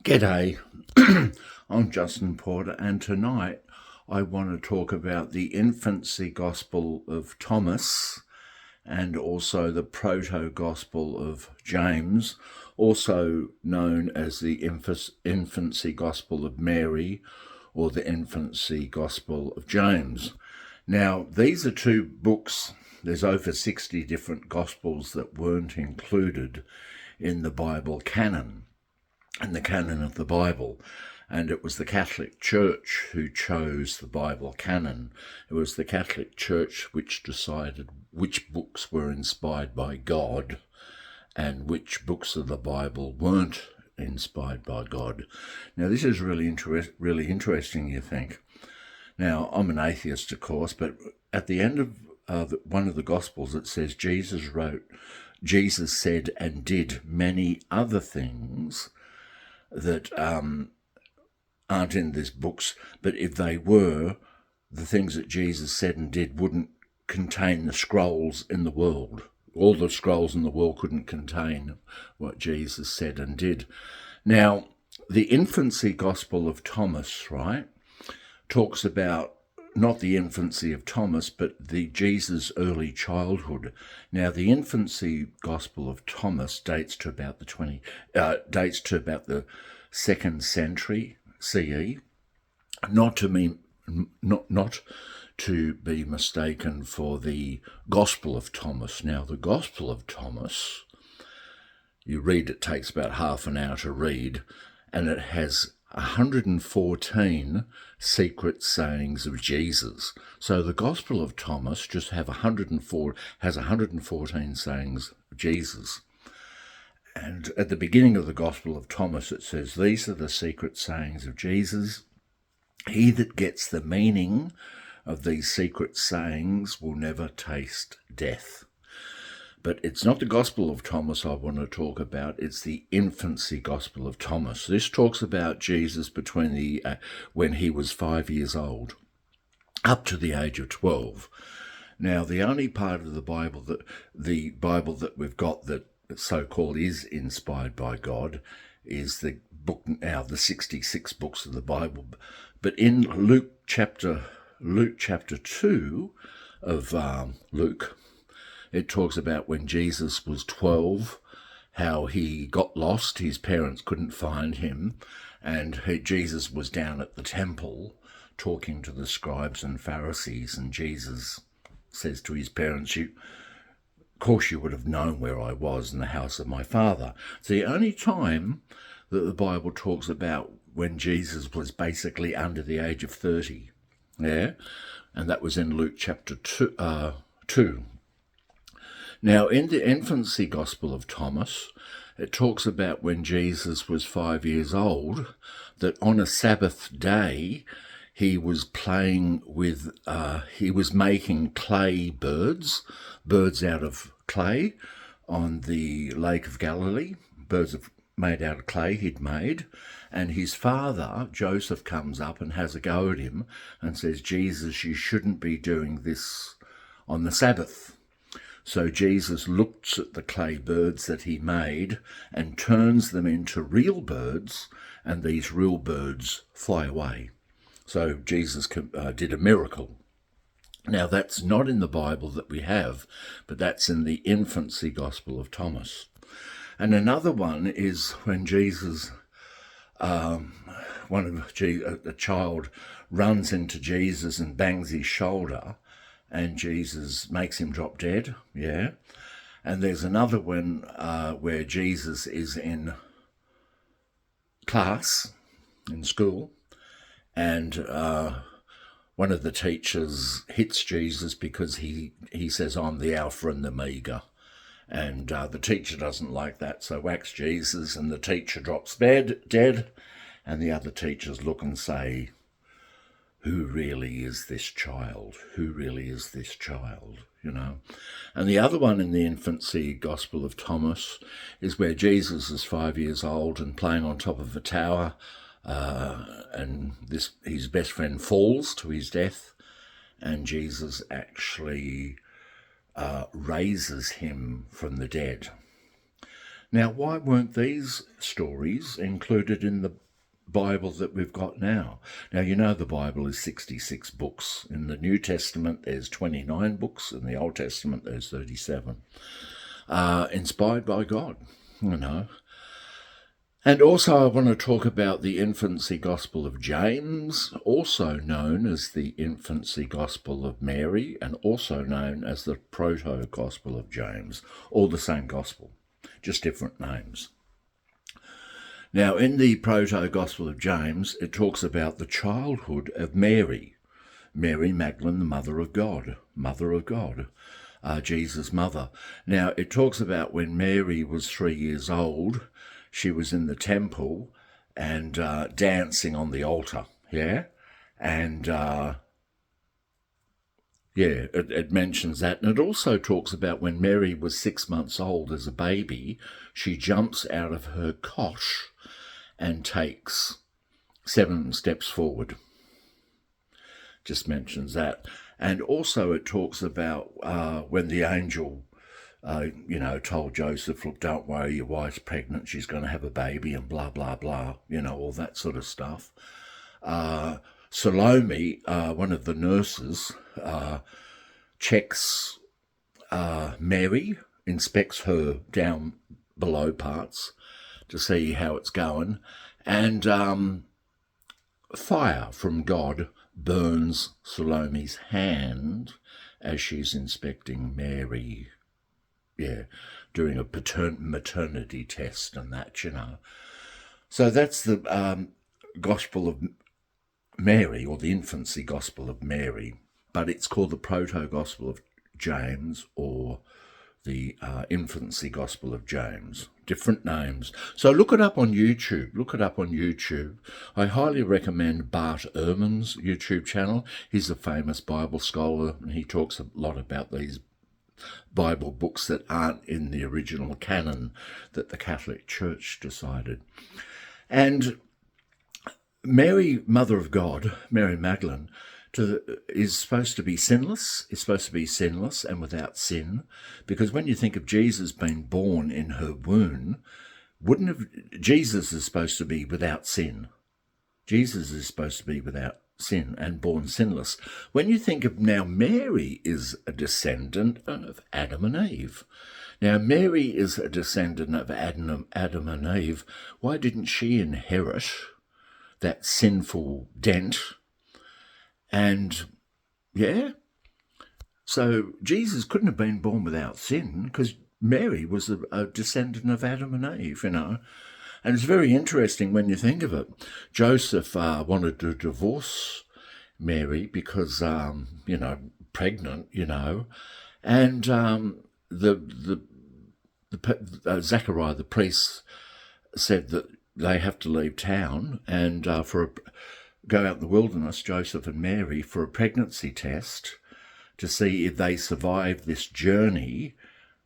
G'day, I'm Justin Porter, and tonight I want to talk about the Infancy Gospel of Thomas and also the Proto-Gospel of James, also known as the Infancy Gospel of Mary or the Infancy Gospel of James. Now, these are two books. There's over 60 different Gospels that weren't included in the Bible canon. And the canon of the Bible, and it was the Catholic Church who chose the Bible canon. It was the Catholic Church which decided which books were inspired by God and which books of the Bible weren't inspired by God. Now, this is really interesting, you think. Now, I'm an atheist, of course, but at the end of one of the Gospels, it says Jesus said and did many other things that aren't in these books, but if they were, the things that Jesus said and did wouldn't contain the scrolls in the world. All the scrolls in the world couldn't contain what Jesus said and did. Now, the Infancy Gospel of Thomas, right, talks about not the infancy of Thomas, but the Jesus' early childhood. Now, the Infancy Gospel of Thomas dates to about the 2nd century CE. Not to be mistaken for the Gospel of Thomas. Now, the Gospel of Thomas, you read, it takes about half an hour to read, and it has 114 secret sayings of Jesus. So the Gospel of Thomas just has 114 sayings of Jesus. And at the beginning of the Gospel of Thomas, it says, "These are the secret sayings of Jesus. He that gets the meaning of these secret sayings will never taste death." But it's not the Gospel of Thomas I want to talk about, it's the Infancy Gospel of Thomas. This talks about Jesus between when he was 5 years old up to the age of 12. Now, the only part of the Bible that we've got that so-called is inspired by God is the book now, the 66 books of the Bible. But in Luke chapter 2 of Luke, it talks about when Jesus was 12, how he got lost, his parents couldn't find him, and Jesus was down at the temple talking to the scribes and Pharisees, and Jesus says to his parents, "Of course you would have known where I was, in the house of my Father." It's the only time that the Bible talks about when Jesus was basically under the age of 30. Yeah? And that was in Luke chapter 2. Now, in the Infancy Gospel of Thomas, it talks about when Jesus was 5 years old, that on a Sabbath day, he was making clay birds out of clay on the Lake of Galilee, made out of clay he'd made, and his father, Joseph, comes up and has a go at him and says, "Jesus, you shouldn't be doing this on the Sabbath." So Jesus looks at the clay birds that he made and turns them into real birds, and these real birds fly away. So Jesus did a miracle. Now, that's not in the Bible that we have, but that's in the Infancy Gospel of Thomas. And another one is when Jesus, a child runs into Jesus and bangs his shoulder, and Jesus makes him drop dead, yeah. And there's another one where Jesus is in class, in school, and one of the teachers hits Jesus because he says, "I'm the Alpha and the Omega." And the teacher doesn't like that, so whacks Jesus, and the teacher drops dead, and the other teachers look and say, "Who really is this child? Who really is this child?" You know. And the other one in the Infancy Gospel of Thomas is where Jesus is 5 years old and playing on top of a tower, and his best friend falls to his death, and Jesus actually raises him from the dead. Now, why weren't these stories included in the Bible that we've got now? Now, you know the Bible is 66 books. In the New Testament, there's 29 books. In the Old Testament, there's 37. Inspired by God, you know. And also I want to talk about the Infancy Gospel of James, also known as the Infancy Gospel of Mary, and also known as the Proto-Gospel of James, all the same gospel, just different names. Now, in the Proto-Gospel of James, it talks about the childhood of Mary, Mary Magdalene, the mother of God, Jesus' mother. Now, it talks about when Mary was 3 years old, she was in the temple and dancing on the altar, yeah? And, it mentions that. And it also talks about when Mary was 6 months old as a baby, she jumps out of her cosh and takes 7 steps forward. Just mentions that. And also it talks about when the angel told Joseph, look, don't worry, your wife's pregnant, she's going to have a baby and blah, blah, blah, all that sort of stuff. Salome, one of the nurses, checks Mary, inspects her down below parts to see how it's going, and fire from God burns Salome's hand as she's inspecting Mary. Yeah, doing a maternity test and that, So that's the Gospel of Mary, or the Infancy Gospel of Mary, but it's called the Proto-Gospel of James, or the Infancy Gospel of James. Different names. So look it up on YouTube. I highly recommend Bart Ehrman's YouTube channel. He's a famous Bible scholar, and he talks a lot about these Bible books that aren't in the original canon that the Catholic Church decided. And Mary, Mother of God, Mary Magdalene, is supposed to be sinless, and without sin, because when you think of Jesus being born in her womb, Jesus is supposed to be without sin. Jesus is supposed to be without sin and born sinless. When you think of now, Mary is a descendant of Adam and Eve. Now, Mary is a descendant of Adam and Eve. Why didn't she inherit that sinful dent? And, so Jesus couldn't have been born without sin, because Mary was a descendant of Adam and Eve, And it's very interesting when you think of it. Joseph wanted to divorce Mary because, pregnant, and Zechariah, the priest, said that they have to leave town and go out in the wilderness, Joseph and Mary, for a pregnancy test to see if they survive this journey.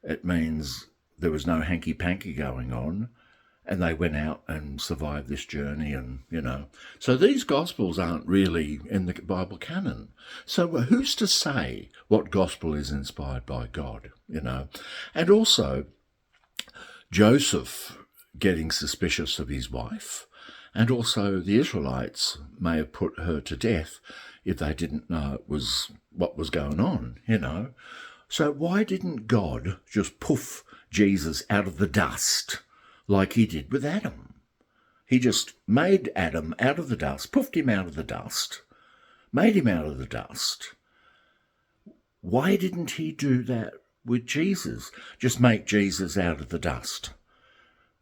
It means there was no hanky-panky going on. And they went out and survived this journey, and, So these Gospels aren't really in the Bible canon. So who's to say what Gospel is inspired by God, And also, Joseph getting suspicious of his wife, and also the Israelites may have put her to death if they didn't know it was what was going on, So why didn't God just poof Jesus out of the dust, like he did with Adam? He just made Adam out of the dust, puffed him out of the dust, made him out of the dust. Why didn't he do that with Jesus? Just make Jesus out of the dust.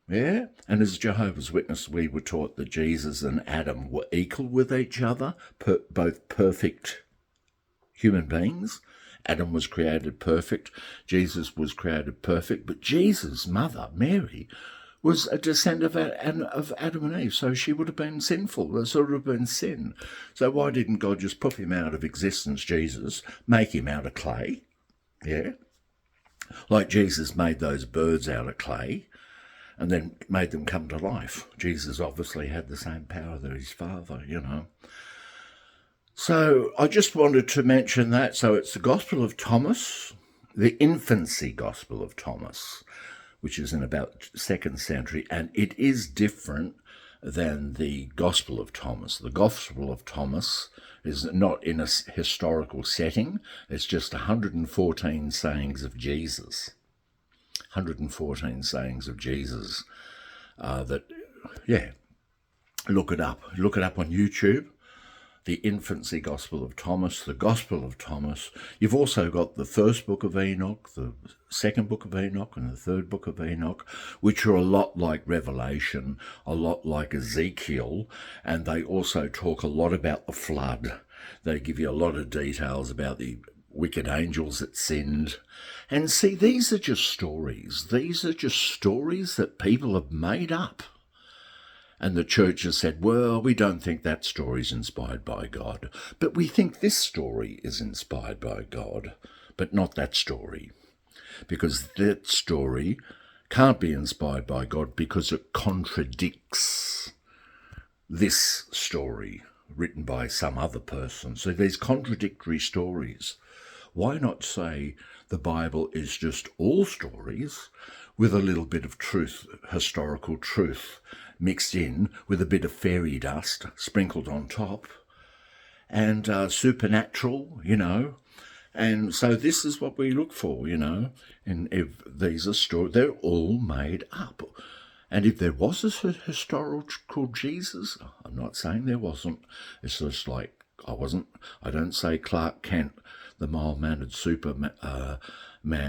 Yeah? And as Jehovah's Witness, we were taught that Jesus and Adam were equal with each other, both perfect human beings. Adam was created perfect, Jesus was created perfect, but Jesus' mother, Mary, was a descendant of Adam and Eve, so she would have been sinful. There sort of been sin. So why didn't God just put him out of existence, Jesus, make him out of clay? Yeah? Like Jesus made those birds out of clay and then made them come to life. Jesus obviously had the same power that his Father, So I just wanted to mention that. So it's the Gospel of Thomas, the Infancy Gospel of Thomas. which is in about 2nd century, and it is different than the Gospel of Thomas. The Gospel of Thomas is not in a historical setting. It's just 114 sayings of Jesus. 114 sayings of Jesus look it up. Look it up on YouTube. The Infancy Gospel of Thomas, the Gospel of Thomas. You've also got the first book of Enoch, the second book of Enoch, and the third book of Enoch, which are a lot like Revelation, a lot like Ezekiel, and they also talk a lot about the flood. They give you a lot of details about the wicked angels that sinned. And see, these are just stories. These are just stories that people have made up. And the church has said, well, we don't think that story's inspired by God, but we think this story is inspired by God, but not that story, because that story can't be inspired by God because it contradicts this story written by some other person. So there's contradictory stories. Why not say the Bible is just all stories with a little bit of truth, historical truth, mixed in with a bit of fairy dust sprinkled on top, and supernatural, And so this is what we look for, And if these are stories, they're all made up. And if there was a historical Jesus, I'm not saying there wasn't. It's just like I don't say Clark Kent, the mild-mannered Superman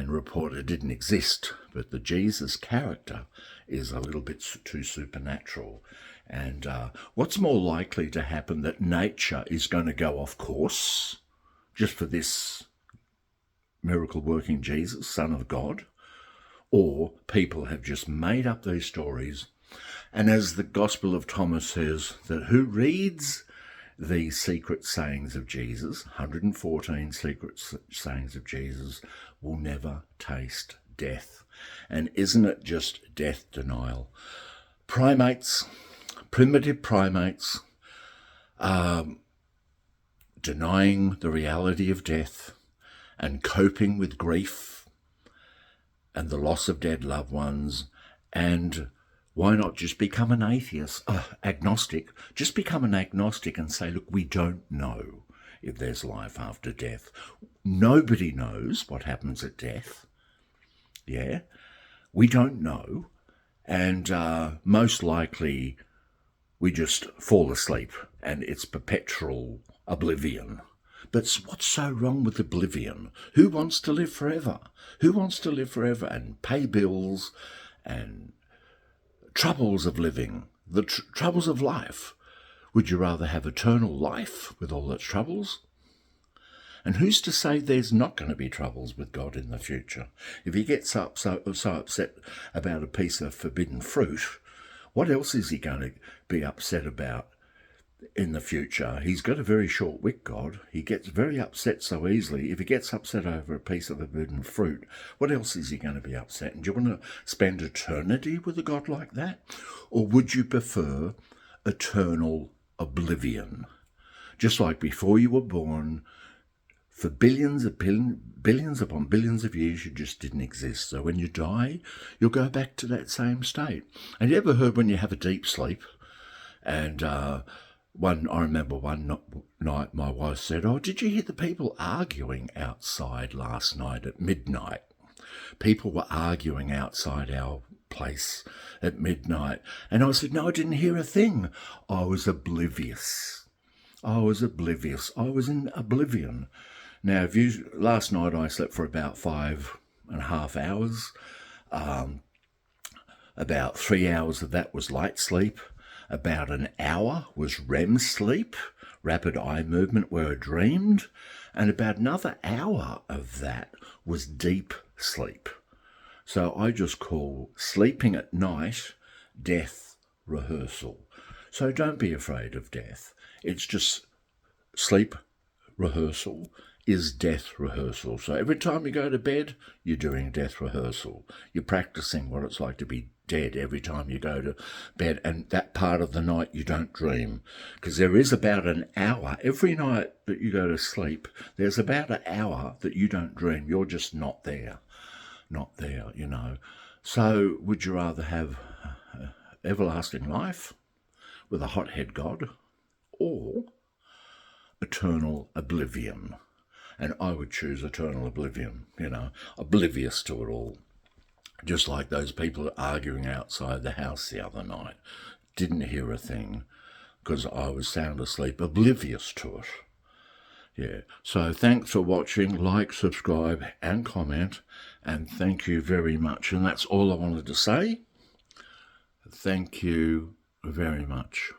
reporter, didn't exist, but the Jesus character is a little bit too supernatural. And what's more likely to happen, that nature is going to go off course just for this miracle-working Jesus, Son of God, or people have just made up these stories. And as the Gospel of Thomas says, that who reads the secret sayings of Jesus, 114 secret sayings of Jesus, will never taste death. And isn't it just death denial? Primitive primates, denying the reality of death and coping with grief and the loss of dead loved ones. And why not just become an atheist, agnostic? Just become an agnostic and say, look, we don't know if there's life after death. Nobody knows what happens at death. Yeah, we don't know. And most likely we just fall asleep and it's perpetual oblivion. But what's so wrong with oblivion? Who wants to live forever? Who wants to live forever and pay bills and troubles of living, the troubles of life? Would you rather have eternal life with all its troubles? And who's to say there's not going to be troubles with God in the future? If he gets so upset about a piece of forbidden fruit, what else is he going to be upset about in the future? He's got a very short wit, God. He gets very upset so easily. If he gets upset over a piece of forbidden fruit, what else is he going to be upset? And do you want to spend eternity with a God like that? Or would you prefer eternal oblivion? Just like before you were born, for billions upon billions of years, you just didn't exist. So when you die, you'll go back to that same state. And you ever heard when you have a deep sleep? And I remember one night my wife said, "Oh, did you hear the people arguing outside last night at midnight?" People were arguing outside our place at midnight. And I said, "No, I didn't hear a thing. I was oblivious. I was in oblivion." Now, last night I slept for about 5.5 hours. About 3 hours of that was light sleep. About an hour was REM sleep, rapid eye movement, where I dreamed. And about another hour of that was deep sleep. So I just call sleeping at night death rehearsal. So don't be afraid of death. It's just sleep rehearsal is death rehearsal. So every time you go to bed, you're doing death rehearsal. You're practicing what it's like to be dead every time you go to bed. And that part of the night you don't dream. Because there is about an hour, every night that you go to sleep, there's about an hour that you don't dream. You're just not there. So, would you rather have everlasting life with a hothead God or eternal oblivion? And I would choose eternal oblivion, oblivious to it all. Just like those people arguing outside the house the other night. Didn't hear a thing because I was sound asleep, oblivious to it. Yeah, so thanks for watching, like, subscribe and comment, and thank you very much. And that's all I wanted to say. Thank you very much.